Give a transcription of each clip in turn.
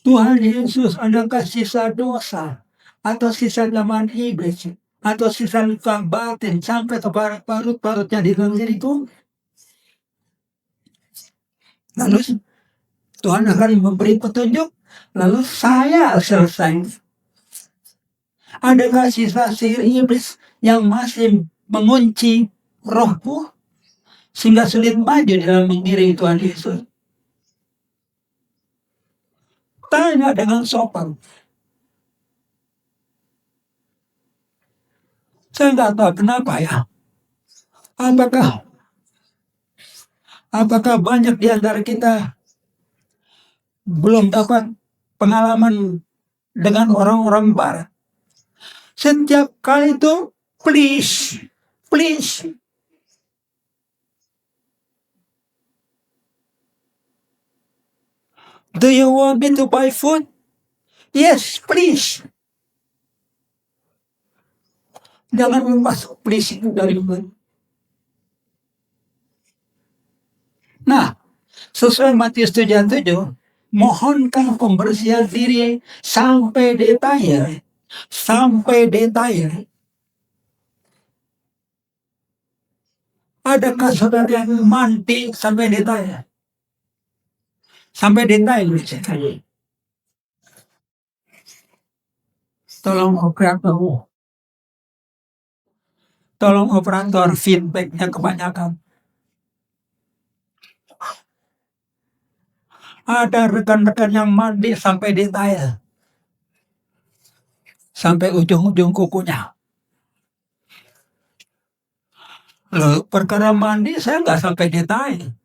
Tuhan Yesus, adakah sisa dosa atau sisa zaman iblis atau sisa luka batin sampai ke parut-parutnya di dalam diriku? Lalu Tuhan akan memberi petunjuk, lalu saya selesai. Adakah sisa sihir iblis yang masih mengunci rohku sehingga sulit maju dalam mengiringi Tuhan Yesus? Tanya dengan sopan. Saya nggak tahu kenapa ya. Apakah banyak di antara kita belum dapat pengalaman dengan orang-orang barat? Setiap kali itu please. Do you want me to buy food? Yes, please. Jangan masuk please itu dari mana. Nah, sesuai Matius 7:7, mohonkan pembersihan diri sampai detail. Adakah saudara yang mandi sampai detail? Sampai detail misalnya. Tolong operator feedbacknya kebanyakan. Ada rekan-rekan yang mandi sampai detail. Sampai ujung-ujung kukunya. Loh, perkara mandi saya nggak sampai detail.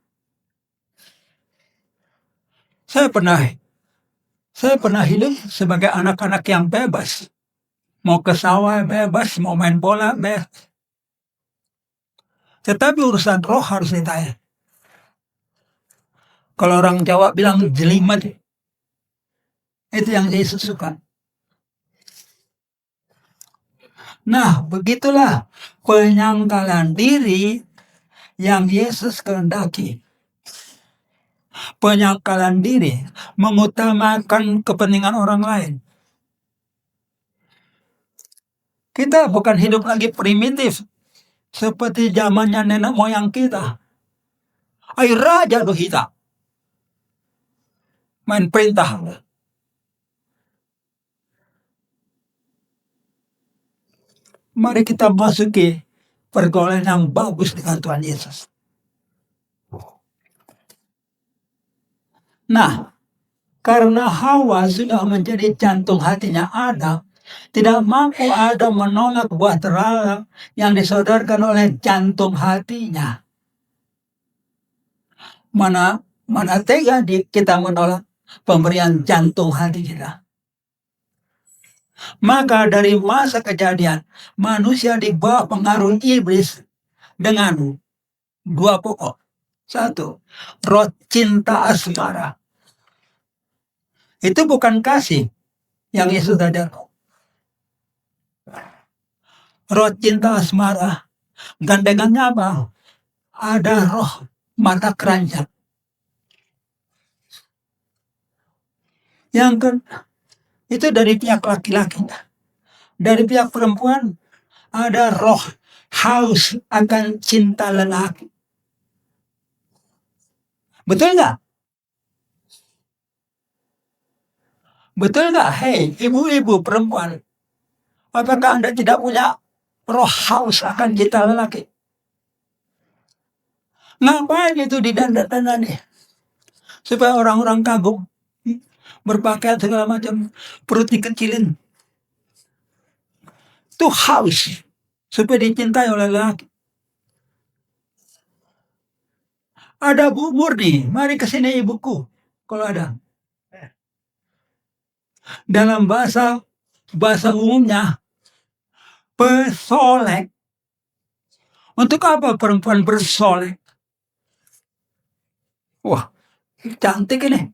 Saya pernah hidup sebagai anak-anak yang bebas. Mau ke sawah bebas, mau main bola bebas. Tetapi urusan roh harus detail. Kalau orang Jawa bilang jelimet, itu yang Yesus suka. Nah, begitulah penyangkalan diri yang Yesus kehendaki. Penyangkalan diri mengutamakan kepentingan orang lain. Kita bukan hidup lagi primitif seperti zamannya nenek moyang kita. Air raja do kita. Main perintah. Mari kita masuki pergaulan yang bagus dengan Tuhan Yesus. Nah, karena Hawa sudah menjadi jantung hatinya Adam, tidak mampu Adam menolak buah terlarang yang disodorkan oleh jantung hatinya. Mana tega kita menolak pemberian jantung hati kita. Maka dari masa kejadian, manusia di bawah pengaruh iblis dengan dua pokok. Satu, roh cinta asmara. Itu bukan kasih yang Yesus ajarkan. Roh cinta asmara. Gandengannya apa? Ada roh mata keranjang. Yang kan itu dari pihak laki-laki. Dari pihak perempuan ada roh haus akan cinta lelaki. Betul nggak? Betul nggak? Hei, ibu-ibu perempuan, apakah Anda tidak punya roh haus akan cinta lelaki? Ngapain itu didandani? Supaya orang-orang kagum, berpakaian segala macam, perut dikecilin. Itu haus supaya dicintai oleh lelaki. Ada bubur nih, mari ke sini ibuku. Kalau ada. Dalam bahasa umumnya, pesolek. Untuk apa perempuan bersolek? Wah, cantik ini.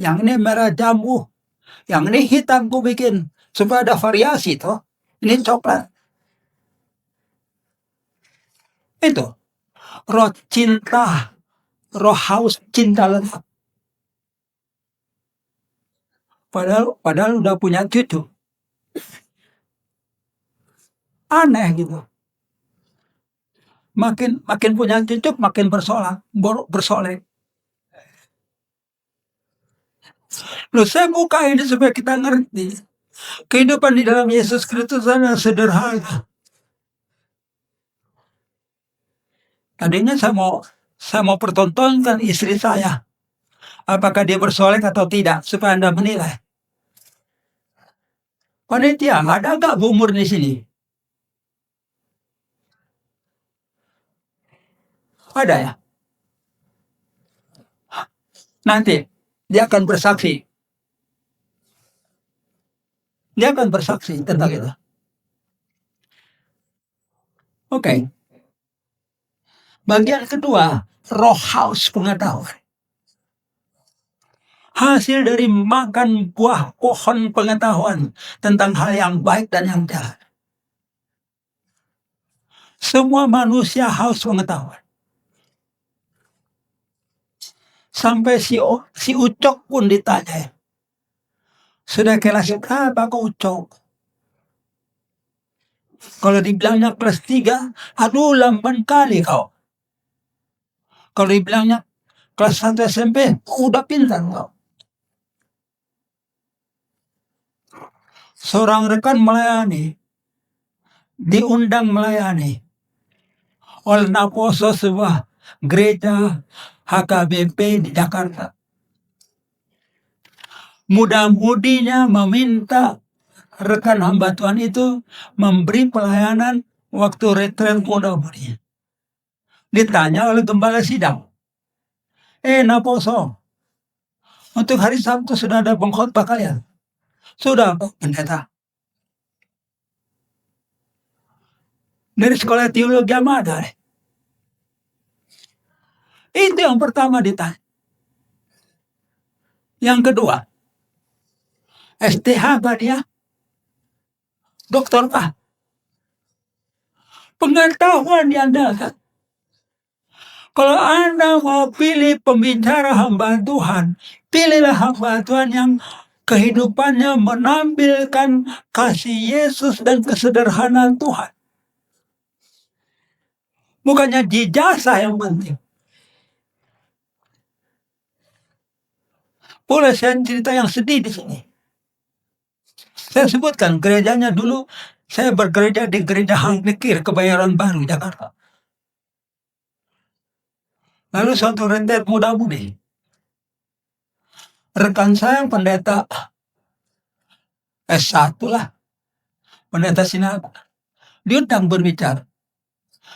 Yang ini merah jambu. Yang ini hitam ku bikin. Supaya ada variasi toh. Ini coklat. Itu. Roh cinta. Roh haus cinta lelaki. Padahal udah punya cucu. Aneh gitu. Makin punya cucu makin bersolek. Loh, saya buka ini supaya kita ngerti. Kehidupan di dalam Yesus Kristus adalah sederhana. Tadinya saya mau pertontonkan istri saya. Apakah dia bersolek atau tidak, supaya Anda menilai. Panitia, ada nggak Bu Murni di sini? Ada ya? Nanti dia akan bersaksi. Dia akan bersaksi tentang itu. Oke. Bagian kedua, roh haus pengetahuan. Hasil dari makan buah pohon pengetahuan tentang hal yang baik dan yang jahat. Semua manusia haus pengetahuan. Sampai si Ucok pun ditanya. Sudah kelas berapa kau Ucok? Kalau dibilangnya kelas 3, aduh lamban kali kau. Kalau dibilangnya kelas 1 SMP, udah pintar kau. Seorang rekan melayani, diundang melayani oleh Naposo sebuah gereja HKBP di Jakarta. Mudah-mudinya meminta rekan hamba Tuhan itu memberi pelayanan waktu retret mudah-mudi. Ditanya oleh gembala sidang, Naposo, untuk hari Sabtu sudah ada pengkhotbah kalian? Sudah, Pak Pendeta. Dari sekolah teologi ada. Itu yang pertama ditanya. Yang kedua, STH Pak dia? Doktor Pak? Pengetahuan diandalkan. Kalau Anda mau pilih pembicara hamba Tuhan, pilihlah hamba Tuhan yang kehidupannya menampilkan kasih Yesus dan kesederhanaan Tuhan. Bukannya jasa yang penting. Boleh saya cerita yang sedih di sini. Saya sebutkan gerejanya dulu, saya bergereja di gereja Hangkir, Kebayoran Baru, Jakarta. Lalu suatu rentet muda-mudi, rekan saya yang pendeta S1 lah, pendeta sinaga, diundang berbicara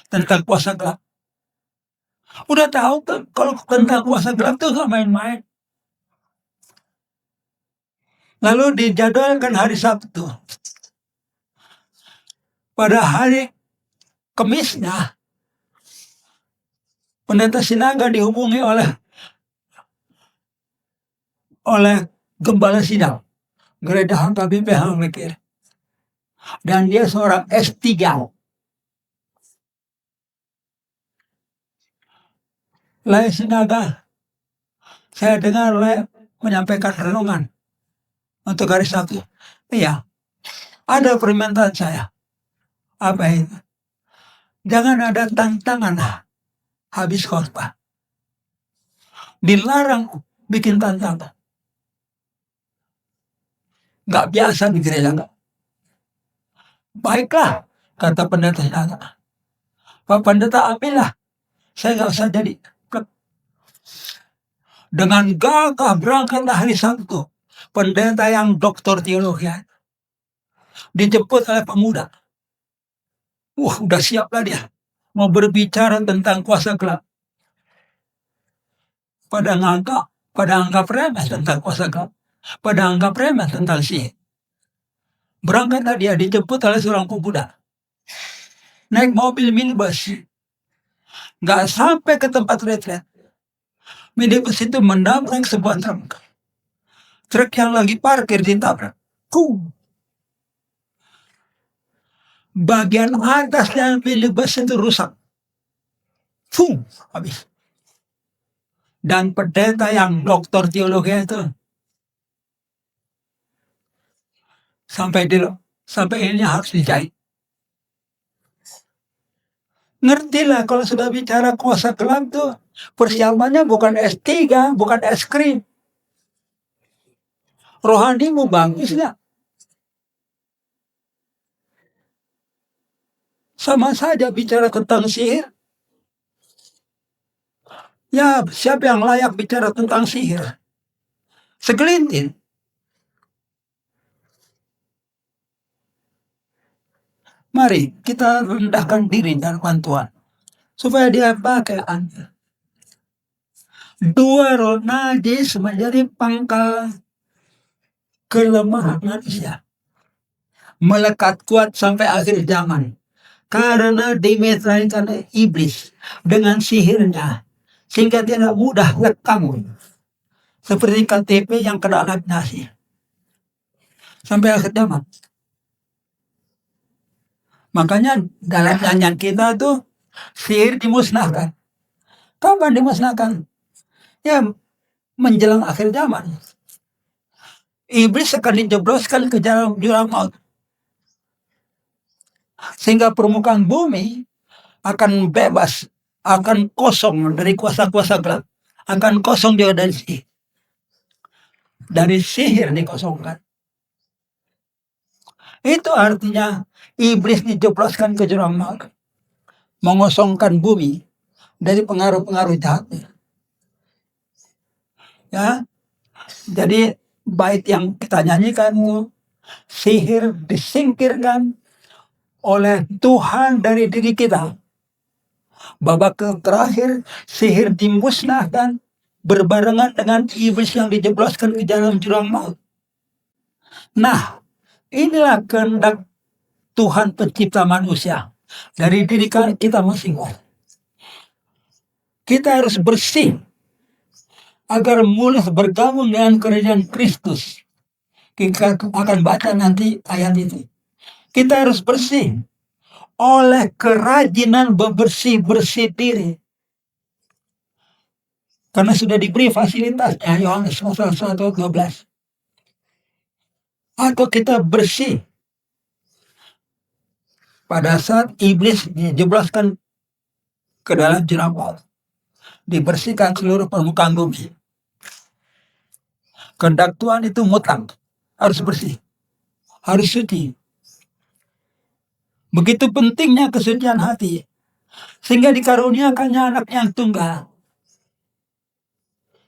tentang kuasa gelap. Udah tahu kan kalau tentang kuasa gelap itu gak main-main. Lalu dijadwalkan hari Sabtu. Pada hari Kemisnya, pendeta sinaga dihubungi oleh gembala sidang gereja HKBP Hangkir, dan dia seorang S3. Lain sinaga, saya dengar menyampaikan renungan untuk hari Sabtu. Iya, ada permintaan saya. Apa itu? Jangan ada tantangan habis khotbah. Dilarang bikin tantangan. Gak biasa di gereja enggak. Baiklah, kata pendeta saya. Pak Pendeta, ambillah. Saya gak usah jadi. Dengan gagah berangkatlah hari Sabtu. Pendeta yang doktor teologi dijemput oleh pemuda. Udah siaplah dia. Mau berbicara tentang kuasa gelap. Pada anggap remeh tentang kuasa gelap. Pada anggap remeh tentang sihir. Berangkatlah dia, dijemput oleh seorang pemuda. Naik mobil minibus. Gak sampai ke tempat retret. Minibus itu menabrak sebuah truk. Truk yang lagi parkir ditabrak. Bagian atasnya minibus itu rusak. Habis. Dan pendeta yang doktor teologi itu sampai ini harus dijahit. Ngertilah kalau sudah bicara kuasa gelap tuh persiapannya bukan S3, bukan es krim. Rohanimu bagus nggak? Sama saja bicara tentang sihir. Ya, siapa yang layak bicara tentang sihir? Segelintir. Mari kita rendahkan diri di hadapan Tuhan supaya dia pakai Anda. Dua roh najis menjadi pangkal kelemahan manusia. Melekat kuat sampai akhir zaman. Karena dimetraikan iblis dengan sihirnya. Sehingga tidak mudah lekang. Seperti KTP yang kena nasi. Sampai akhir zaman. Makanya dalam nyanyian kita tuh sihir dimusnahkan. Kapan dimusnahkan? Ya menjelang akhir zaman. Iblis akan dijebloskan ke dalam jurang maut. Sehingga permukaan bumi akan bebas, akan kosong dari kuasa-kuasa gelap. Akan kosong juga dari sihir. Dari sihir dikosongkan. Itu artinya iblis dijebloskan ke jurang maut. Mengosongkan bumi dari pengaruh-pengaruh jahat. Ya, jadi bait yang kita nyanyikan, sihir disingkirkan oleh Tuhan dari diri kita. Babak terakhir, sihir dimusnahkan berbarengan dengan iblis yang dijebloskan ke dalam jurang maut. Nah, inilah kehendak Tuhan pencipta manusia dari diri kita masing-masing. Kita harus bersih agar mulai bergabung dengan kerajaan Kristus. Kita akan baca nanti ayat itu. Kita harus bersih oleh kerajinan bersih-bersih diri. Karena sudah diberi fasilitasnya, Yohanes pasal 1:12. Atau kita bersih pada saat iblis dijebloskan ke dalam jurang maut. Dibersihkan seluruh permukaan bumi. Kehendak Tuhan itu mutlak, harus bersih, harus suci. Begitu pentingnya kesucian hati, sehingga dikaruniakannya anak yang tunggal,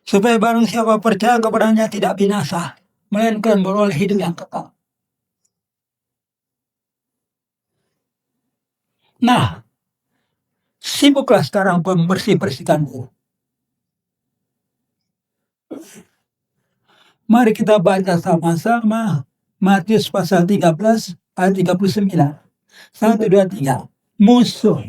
supaya barang siapa percaya kepadanya tidak binasa, melainkan beroleh hidup yang kekal. Nah, sibuklah sekarang membersih-bersihkan diri. Mari kita baca sama-sama Matius pasal 13 ayat 39. 1, 2, 3. Musuh.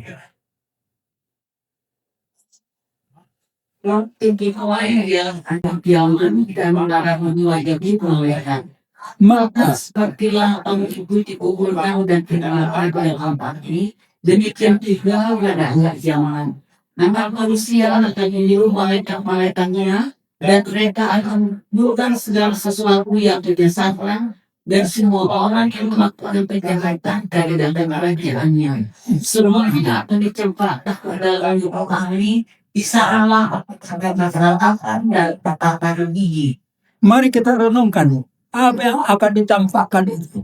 Maka sepertilah kamu ikuti kuburkan dan kenal yang ampati, demikian juga pada akhir zaman. Maka manusia akan menyuruh malaikat-malaikatnya, dan mereka akan menurunkan segala sesuatu yang didesatkan, dan semua orang yang melakukan kejahatan dari dalam kerajaannya. Semuanya akan dicampakkan ke dalam yuk kami, bisa Allah akan dan kata-kata gigi. Mari kita renungkan apa yang akan dicampakkan itu.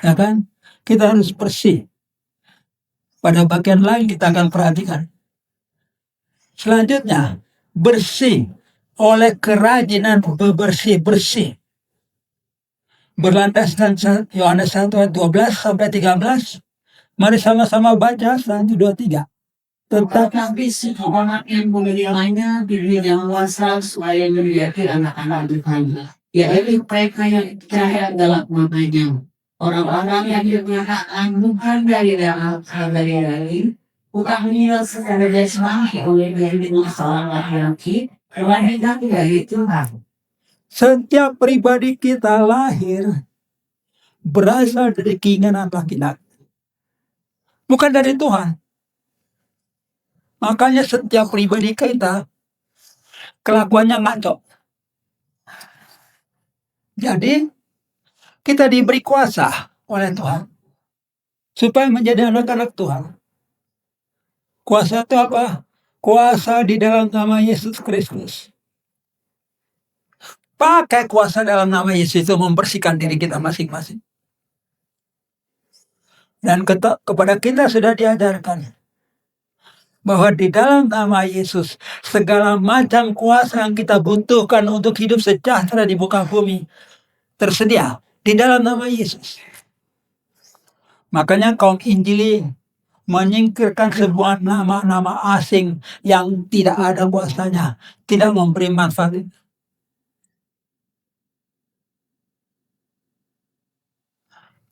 Ya kan? Kita harus bersih. Pada bagian lain kita akan perhatikan. Selanjutnya, bersih oleh kerajinan bersih-bersih. Berlandaskan Yohanes 1:12 sampai 13. Mari sama-sama baca 1, 2, 3. Tetapi orang yang memeliharaannya diberi yang kuasa supaya menjadi anak-anak Tuhan. Yaitu mereka yang percaya dalam namanya. Orang-orang yang dinyatakan bukan dari dalam dari bukan meninggal secara jasmani oleh dari masalah laki-laki, melainkan dari Tuhan. Setiap pribadi kita lahir berasal dari keinginan laki-laki, bukan dari Tuhan. Makanya setiap pribadi kita kelakuannya ngaco. Jadi Kita diberi kuasa oleh Tuhan supaya menjadi anak-anak Tuhan. Kuasa itu apa? Kuasa di dalam nama Yesus Kristus. Pakai kuasa dalam nama Yesus itu membersihkan diri kita masing-masing. Dan kepada kita sudah diajarkan bahwa di dalam nama Yesus segala macam kuasa yang kita butuhkan untuk hidup sejahtera di muka bumi tersedia di dalam nama Yesus. Makanya kaum Injili menyingkirkan sebuah nama-nama asing yang tidak ada kuasanya, tidak memberi manfaat.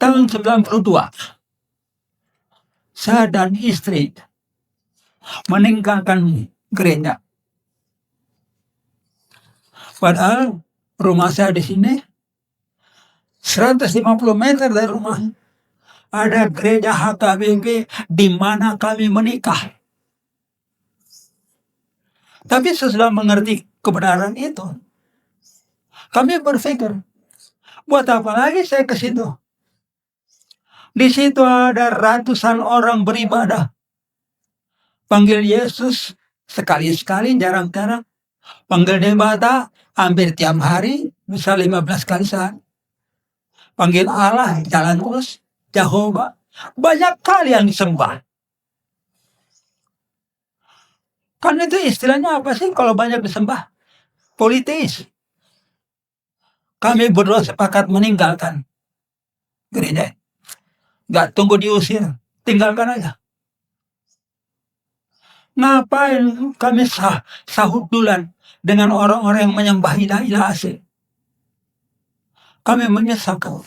Tahun 92, saya dan istri meninggalkan gereja. Padahal rumah saya di sini 150 meter dari rumah ada gereja HKBP di mana kami menikah. Tapi sesudah mengerti kebenaran itu, kami berpikir, buat apa lagi saya ke situ? Di situ ada ratusan orang beribadah. Panggil Yesus sekali-sekali, jarang-jarang. Panggil Debata hampir tiap hari, bisa 15 kali sehari. Panggil Allah, jalan terus. Jehovah, banyak kali yang disembah. Kan itu istilahnya apa sih kalau banyak disembah? Politis. Kami berdua sepakat meninggalkan gereja. Gak tunggu diusir, tinggalkan aja. Ngapain kami sahut dulan dengan orang-orang yang menyembah ilah-ilah asing? Kami menyesalkan.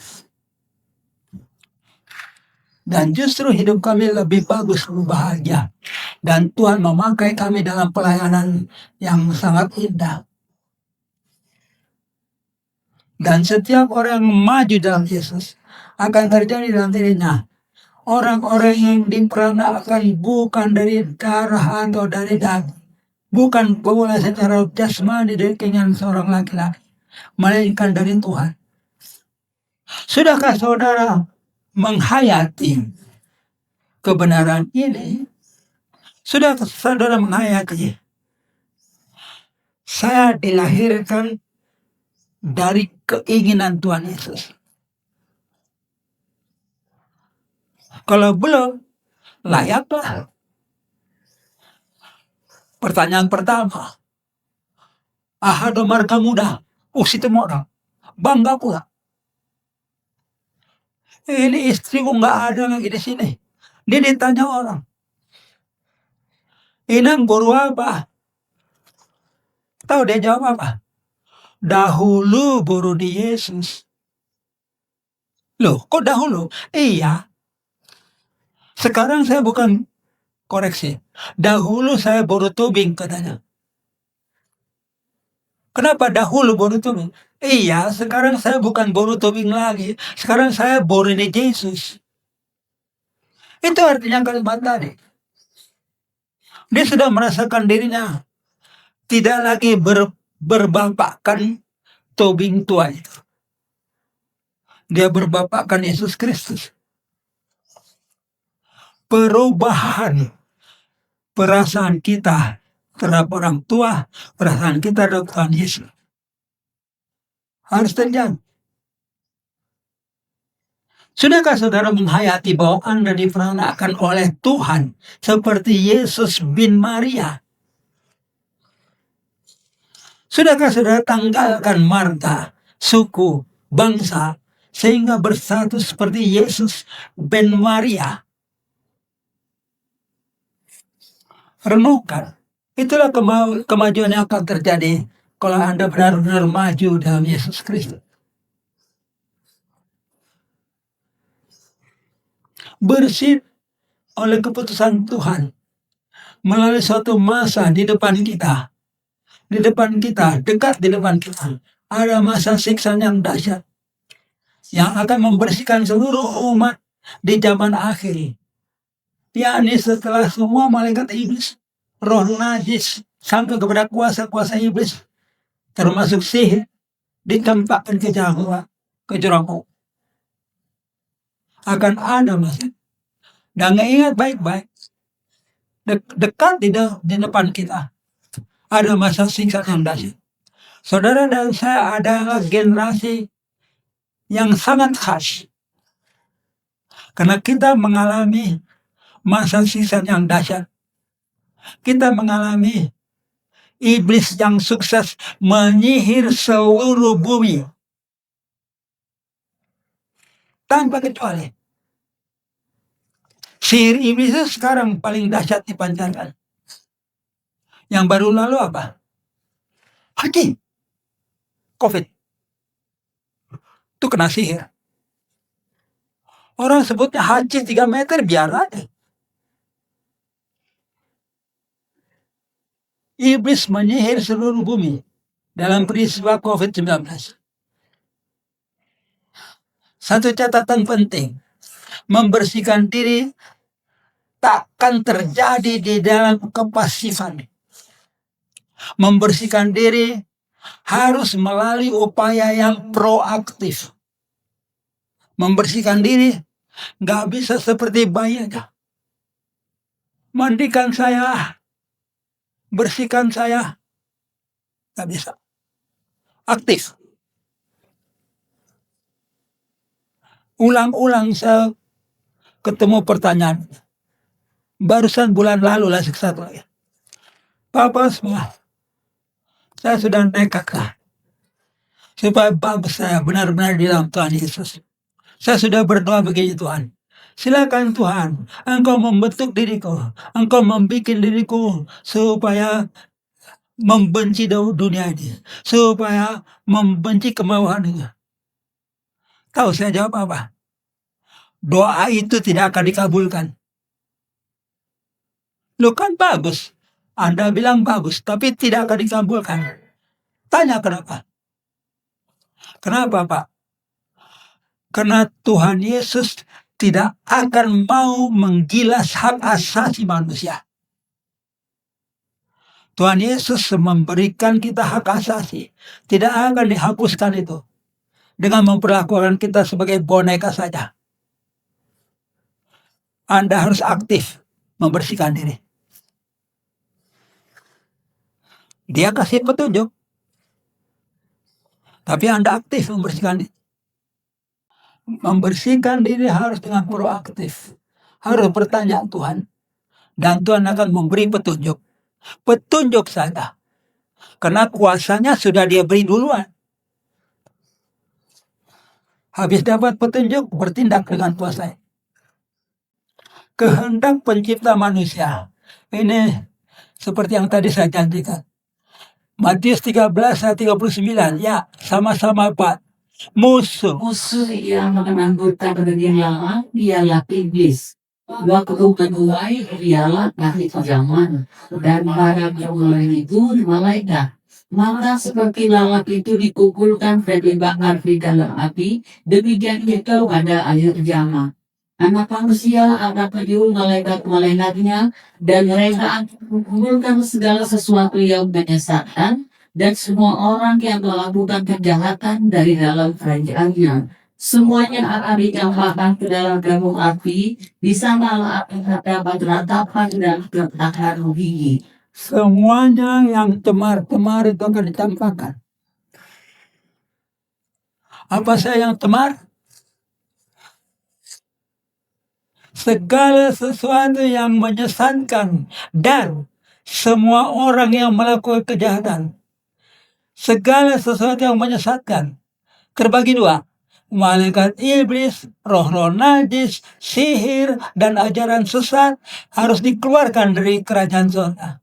Dan justru hidup kami lebih bagus, lebih bahagia. Dan Tuhan memakai kami dalam pelayanan yang sangat indah. Dan setiap orang yang maju dalam Yesus akan terjadi dalam dirinya orang-orang yang diperanakan bukan dari darah atau dari daging, bukan pula secara jasmani dari keinginan seorang laki-laki, melainkan dari Tuhan. Sudahkah saudara menghayati kebenaran ini? Sudah saudara menghayati? Saya dilahirkan dari keinginan Tuhan Yesus. Kalau belum, layaklah. Pertanyaan pertama, ahado marga muda, situ modal, bangga pula. Ini istriku nggak ada lagi di sini. Dia ditanya orang, Inang baru apa? Tahu dia jawab apa? Dahulu baru di Yesus. Loh, kok dahulu? Iya. Sekarang saya bukan koreksi. Dahulu saya baru tubing katanya. Kenapa dahulu baru tubing? Iya, sekarang saya bukan baru tubing lagi. Sekarang saya baru di Yesus. Itu artinya kalimat tadi. Dia sudah merasakan dirinya tidak lagi berbapakkan tubing tua itu. Dia berbapakkan Yesus Kristus. Perubahan perasaan kita terhadap orang tua, perasaan kita terhadap Tuhan Yesus harus terjadi. Sudahkah saudara menghayati bahwa Anda diperanakan oleh Tuhan seperti Yesus bin Maria? Sudahkah saudara tanggalkan marga, suku, bangsa, sehingga bersatu seperti Yesus bin Maria? Renungkan. Itulah kemajuan yang akan terjadi kalau Anda benar-benar maju dalam Yesus Kristus. Bersih oleh keputusan Tuhan melalui suatu masa di depan kita. Dekat di depan kita, ada masa siksaan yang dahsyat yang akan membersihkan seluruh umat di zaman akhir. yakni setelah semua malaikat iblis, roh najis, sampai kepada kuasa-kuasa iblis, termasuk sihir, ditempatkan ke jurang. Akan ada masa. Dan ingat baik-baik. Dekat di depan kita. Ada masa siksa yang dahsyat. Saudara dan saya adalah generasi yang sangat khas. Karena kita mengalami masa siksa yang dahsyat. Kita mengalami iblis yang sukses menyihir seluruh bumi. Tanpa kecuali. Sihir iblis itu sekarang paling dahsyat dipancarkan. Yang baru lalu apa? Haji. COVID. Itu kena sihir. Orang sebutnya haji 3 meter, biar aja. Iblis menyihir seluruh bumi dalam peristiwa COVID-19. Satu catatan penting. Membersihkan diri takkan terjadi di dalam kepasifan. Membersihkan diri harus melalui upaya yang proaktif. Membersihkan diri nggak bisa seperti bayi aja. Mandikan saya, bersihkan saya, nggak bisa. Aktif. Ulang-ulang saya ketemu pertanyaan. Barusan bulan lalu lah satu lagi. Papa semua, saya sudah nekat lah. Supaya bagus saya benar-benar di dalam Tuhan Yesus. Saya sudah berdoa begini, Tuhan. Silakan Tuhan, Engkau membentuk diriku. Engkau membuat diriku supaya membenci dunia ini. Supaya membenci kemewahan ini. Tahu saya jawab apa? Doa itu tidak akan dikabulkan. Loh kan bagus. Anda bilang bagus, tapi tidak akan dikabulkan. Tanya kenapa? Kenapa, Pak? Karena Tuhan Yesus tidak akan mau menggilas hak asasi manusia. Tuhan Yesus memberikan kita hak asasi. Tidak akan dihapuskan itu. Dengan memperlakukan kita sebagai boneka saja. Anda harus aktif membersihkan diri. Dia kasih petunjuk. Tapi Anda aktif membersihkan diri. Membersihkan diri harus dengan proaktif. Harus bertanya Tuhan. Dan Tuhan akan memberi petunjuk. Petunjuk saja. Karena kuasanya sudah dia beri duluan. Habis dapat petunjuk, bertindak dengan kuasa. Kehendak pencipta manusia. Ini seperti yang tadi saya janjikan. Matius 13 ayat 39. Ya, sama-sama Pak. Musuh yang menangguhkan dunia lama ialah iblis. Waktu menuai ialah akhir zaman, dan para permulaan itu malaikat. Maka seperti lalap itu dikumpulkan dan dibakar di dalam api, demikian juga pada akhir zaman. Anak manusia akan menyuruh malaikat-malaikatnya, dan mereka akan mengumpulkan segala sesuatu yang menyesatkan, dan semua orang yang melakukan kejahatan dari dalam kerajaannya. Semuanya akan dicampakkan ke dalam gabung api, di sana akan terdapat ratapan dan kertakan gigi. Semuanya yang temar-temar itu akan dicampakkan. Apa saya yang temar? Segala sesuatu yang menyesatkan dan semua orang yang melakukan kejahatan. Segala sesuatu yang menyesatkan terbagi dua. Malaikat iblis, roh-roh najis, sihir, dan ajaran sesat harus dikeluarkan dari kerajaan surga.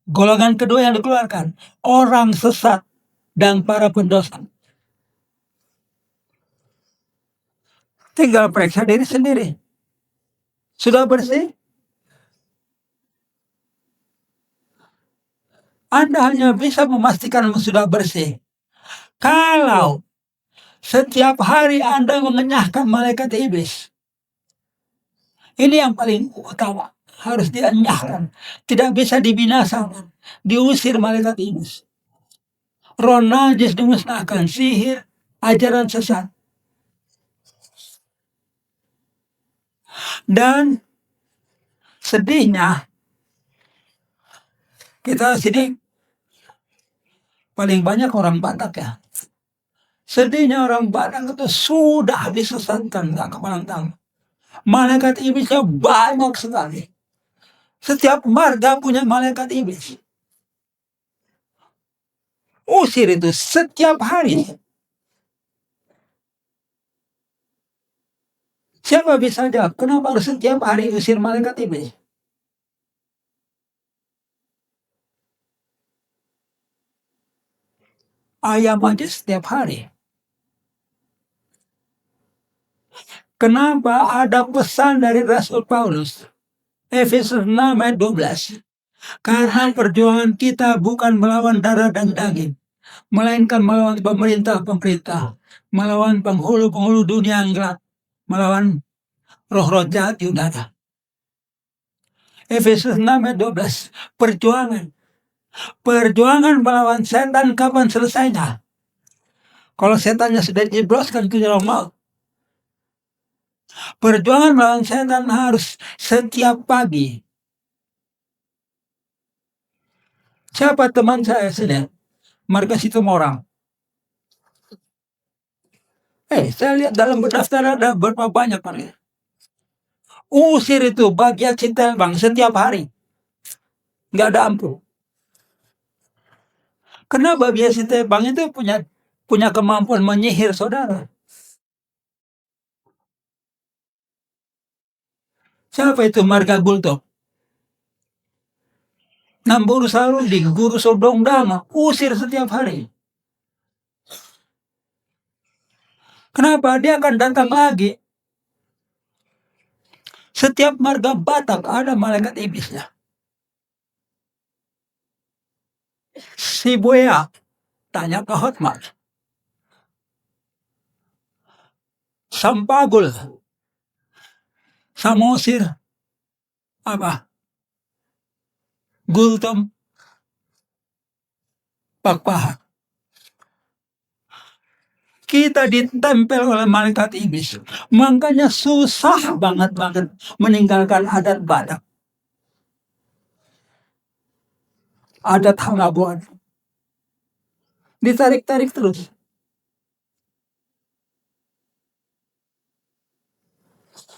Golongan kedua yang dikeluarkan, orang sesat dan para pendosa. Tinggal periksa diri sendiri. Sudah bersih? Anda hanya bisa memastikan sudah bersih kalau setiap hari Anda mengenyahkan malaikat iblis. Ini yang paling utama. Harus dienyahkan. Tidak bisa dibinasakan. Diusir malaikat iblis. Roh najis dimusnahkan. Sihir, ajaran sesat. Dan sedihnya, kita sini paling banyak orang Batak ya. Sedihnya orang Batak itu sudah disesatkan nggak kepala tahu. Malaikat iblisnya banyak sekali. Setiap marga punya malaikat iblis. Usir itu setiap hari. Siapa bisa jawab? Kenapa harus setiap hari usir malaikat iblis? Ayam aja setiap hari. Kenapa ada pesan dari Rasul Paulus? Efesus 6 ayat 12. Karena perjuangan kita bukan melawan darah dan daging, melainkan melawan pemerintah-pemerintah, melawan penghulu-penghulu dunia yang gelap, melawan roh-roh jahat di udara. Efesus 6 ayat 12. Perjuangan melawan setan kapan selesainya? Kalau setannya sudah dijebloskan ke dalam maut. Perjuangan melawan setan harus setiap pagi. Siapa teman saya sini? Marga Situmorang. Saya lihat dalam pendaftaran ada berapa banyak marga. Usir itu bagian cinta bang setiap hari. Nggak ada ampun. Kenapa bagian cinta bang itu punya kemampuan menyihir saudara? Siapa itu marga Gultok? Nambur Sarudi, guru Sodong Dama, usir setiap hari. Kenapa? Dia akan datang lagi. Setiap marga Batak ada malaikat iblisnya. Si Buaya, tanya ke Hotmar. Sampagul, Samosir, apa? Gultom, Pakpahat. Kita ditempel oleh malaikat iblis. Makanya susah banget meninggalkan adat Batak. Adat Hanggabuan. Ditarik-tarik terus.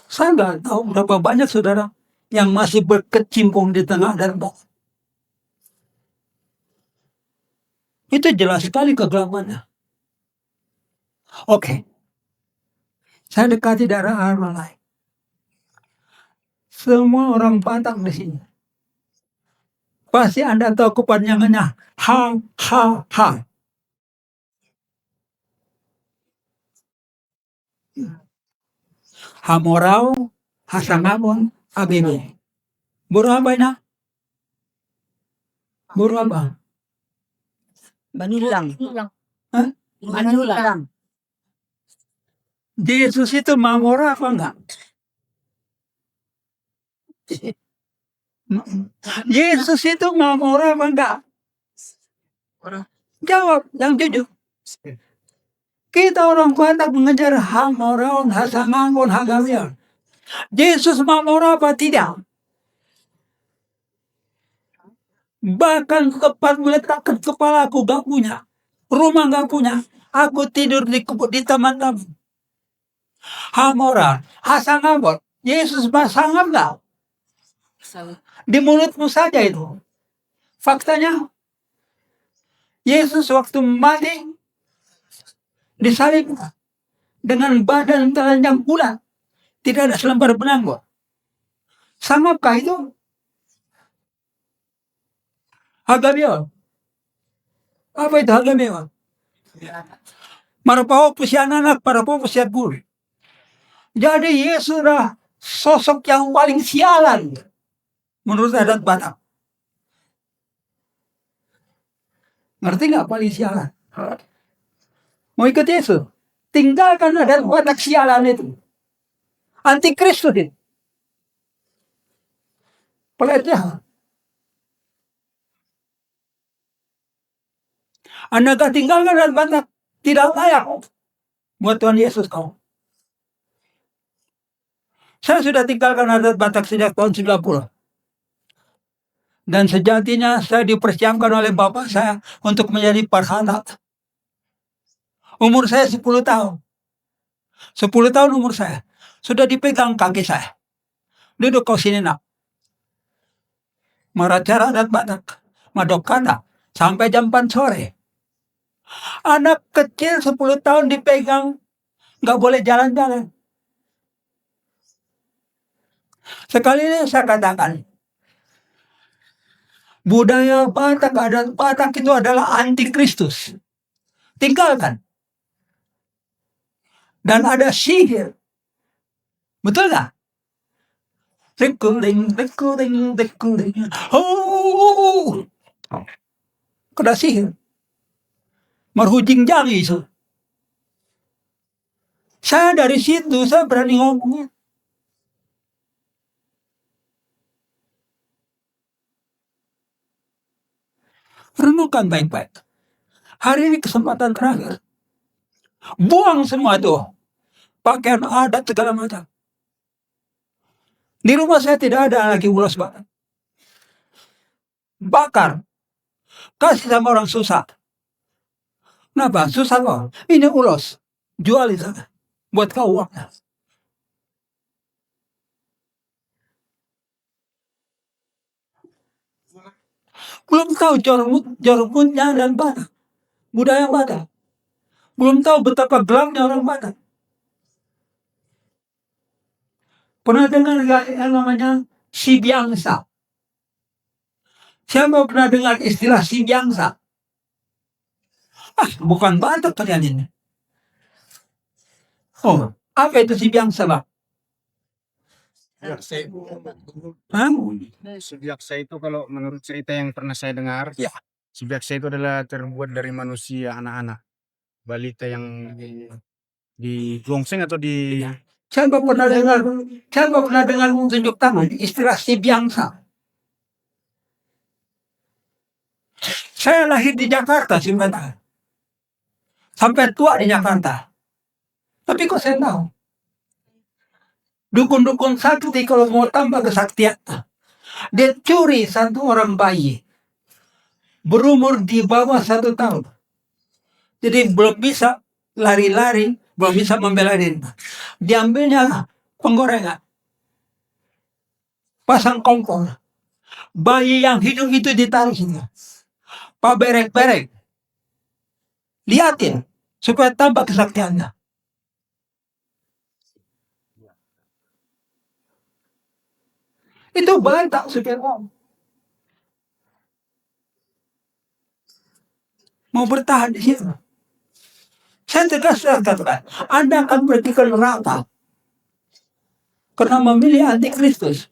Saya nggak tahu berapa banyak saudara yang masih berkecimpung di tengah adat Batak. Itu jelas sekali kegelapannya. Oke. Saya dekati daerah Armalai. Semua orang Batak di sini. Pasti Anda tahu kepanjangannya ha. Hamorau, Hasangabon, ABB. Buru apa ini? Buru apa? Manulang. Hah? Manulang. Yesus itu Mamora apa enggak? Yesus itu Mamora apa enggak? Jawab yang jujur. Kita orang Batak mengejar Hamoraon, Hasangangon, Hagawion. Yesus Mamora apa tidak? Bahkan tempat meletakkan kepala aku gak punya. Rumah gak punya. Aku tidur di taman-taman. Hamora, Hasangamon. Yesus Masangam gak? Di mulutmu saja itu. Faktanya, Yesus waktu mati disalib dengan badan telanjang bulat. Tidak ada selembar benang kok. Sanggapkah itu? Hagabion. Apa itu Hagabion? Marapaho anak, parapaho pusiat guru. Jadi Yesus adalah sosok yang paling sialan menurut adat Batak. Ngerti nggak paling sialan? Mau ikut Yesus? Tinggalkan adat Batak sialan itu. Antikristus itu. Pelecehan. Anda gak tinggalkan adat Batak, tidak layak buat Tuhan Yesus kau. Saya sudah tinggalkan adat Batak sejak tahun 90. Dan sejatinya saya dipersiapkan oleh bapak saya untuk menjadi parhalat. Umur saya 10 tahun. 10 tahun umur saya. Sudah dipegang kaki saya. Duduk kau sini nak. Meracara adat Batak. Madok kata. Sampai jam 4 sore. Anak kecil 10 tahun dipegang. Nggak boleh jalan-jalan. Sekali ini saya katakan. Budaya Batak, adat Batak itu adalah antikristus. Tinggalkan. Dan ada sihir. Betul nggak? Tekuling, tekuling, tekuling. Oh, kena sihir. Marhujing jangi itu. Saya dari situ saya berani ngomong. Renungkan baik-baik. Hari ini kesempatan terakhir. Buang semua itu. Pakaian adat segala macam. Di rumah saya tidak ada lagi ulos Batak. Bakar. Kasih sama orang susah. Kenapa? Susah kok. Ini ulos. Jual di sana. Buat kau uangnya. Belum tahu jormutnya dan Batak. Budaya Batak. Belum tahu betapa gelapnya orang Batak. Pernah dengar nggak yang namanya si biangsa? Siapa pernah dengar istilah si biangsa? Bukan Batak kalian ini. Oh, apa itu si biangsa, Pak? Hah? Subyaksa itu kalau menurut cerita yang pernah saya dengar, Ya. Subyaksa itu adalah terbuat dari manusia, anak-anak, balita yang digongseng atau di Siapa pernah dengar tunjuk tangan istilah si biangsa? Saya lahir di Jakarta sebentar. Sampai tua di Jakarta. Tapi kok saya tahu? Dukun-dukun sakti kalau mau tambah kesaktian, dia curi satu orang bayi berumur di bawah 1 tahun. Jadi belum bisa lari-lari, belum bisa membela diri. Diambilnya penggorengan, pasang kompor, bayi yang hidup itu ditaruh sini, pak berek-berek, liatin supaya tambah kesaktiannya. Itu Batak supaya mau bertahan di situ. Saya tegas katakan, Anda akan pergi ke neraka karena memilih antikristus.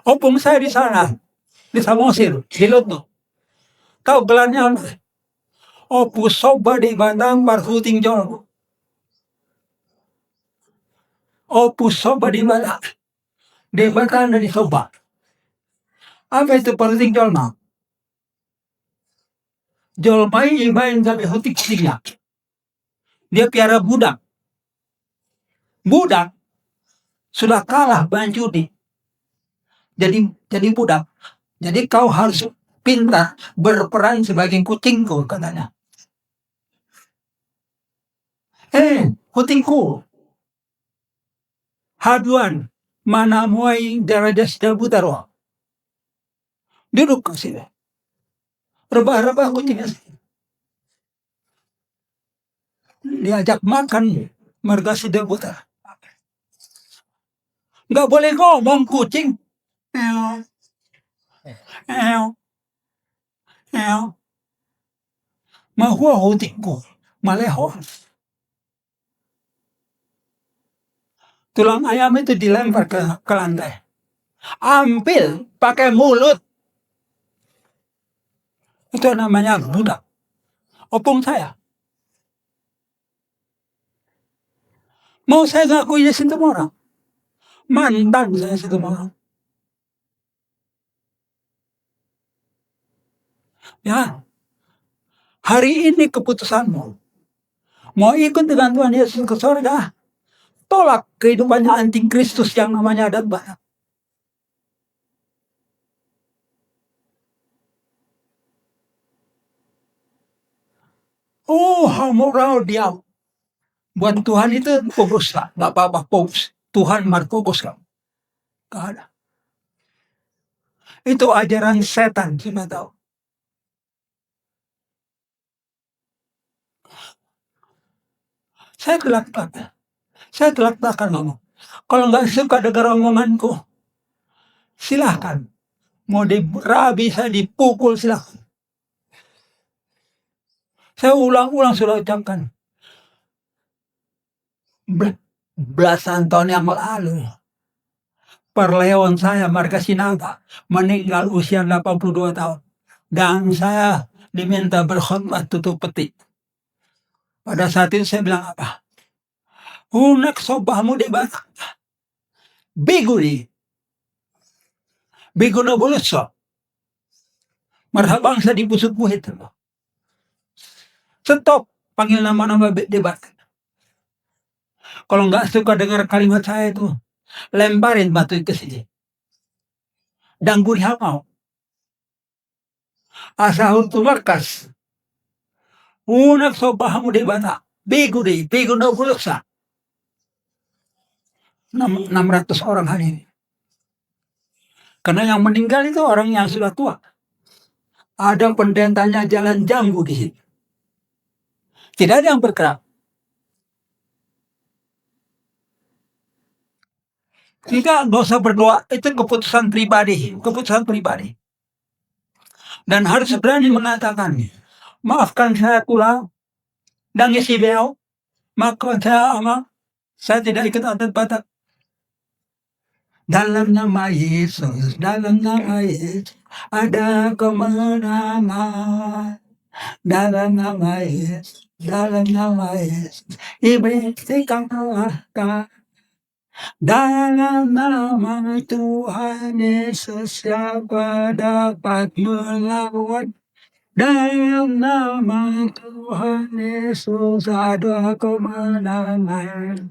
Opung saya di sana, di Samosir, di Lutno. Tahu gelarnya apa? Opus soba di Bandang Marhuting Jol. Opus soba di Bandang. Di Bandang dan di soba. Apa itu Marhuting Jol mah? Jol main sampai hutik singa. Dia piara budak. Budak sudah kalah banjudi. Jadi budak. Jadi kau harus pintar berperan sebagai kucingku katanya. Kucingku. Haduan mana muai daraja sudah butaro. Duduk ke sini. Rebah-rebah kucingnya. Diajak makan marga sudah butar. Nggak boleh ngomong kucing. Mahua hutikku. Maleho. Tulang ayam itu dilempar ke lantai. Ambil pakai mulut. Itu namanya budak. Opung saya. Mau saya ngakui di situ orang. Mantan saya situ orang. Ya, hari ini keputusanmu. Mau ikut dengan Tuhan Yesus ke surga, tolak kehidupannya antikristus yang namanya adat Batak. Oh, moral diam. Buat Tuhan itu fokus lah, nggak apa-apa fokus. Tuhan fokus kamu. Nggak ada. Itu ajaran setan, sudah tahu. Saya telak-telakan ngomong. Kalau nggak suka dengar omonganku, silahkan. Mau dirabi, saya dipukul, silahkan. Saya ulang-ulang sudah ucapkan. Belasan tahun yang lalu, perleon saya, Marga Sinaga, meninggal usia 82 tahun. Dan saya diminta berkhidmat tutup peti. Pada saat itu saya bilang apa? Unek sobamu di Batak. Biguri. Biguna buluso. Marhabang sa di pusut buhit. Stop. Panggil nama-nama debat. Kalau nggak suka dengar kalimat saya itu, lemparin batu ke sini. Dan guri hamau. Asahul tumarkas. Unek sobamu di Batak. Biguri. Biguna bulusa. 600 orang hari ini. Karena yang meninggal itu orang yang sudah tua. Ada pendetanya jalan jambu di sini. Tidak ada yang bergerak. Tidak usah berdoa. Itu keputusan pribadi. Keputusan pribadi. Dan harus berani mengatakan, maafkan saya pulang. Dan isi beliau. Maka saya tidak ikut adat Batak. Dalam nama Yesus, dalam nama Yesus, ada kemenangan. Dalam nama Yesus, dalam nama Yesus, iblis dikalahkan. Dalam nama Tuhan Yesus, siapa dapat melawan? Dalam nama Tuhan Yesus ada kemenangan.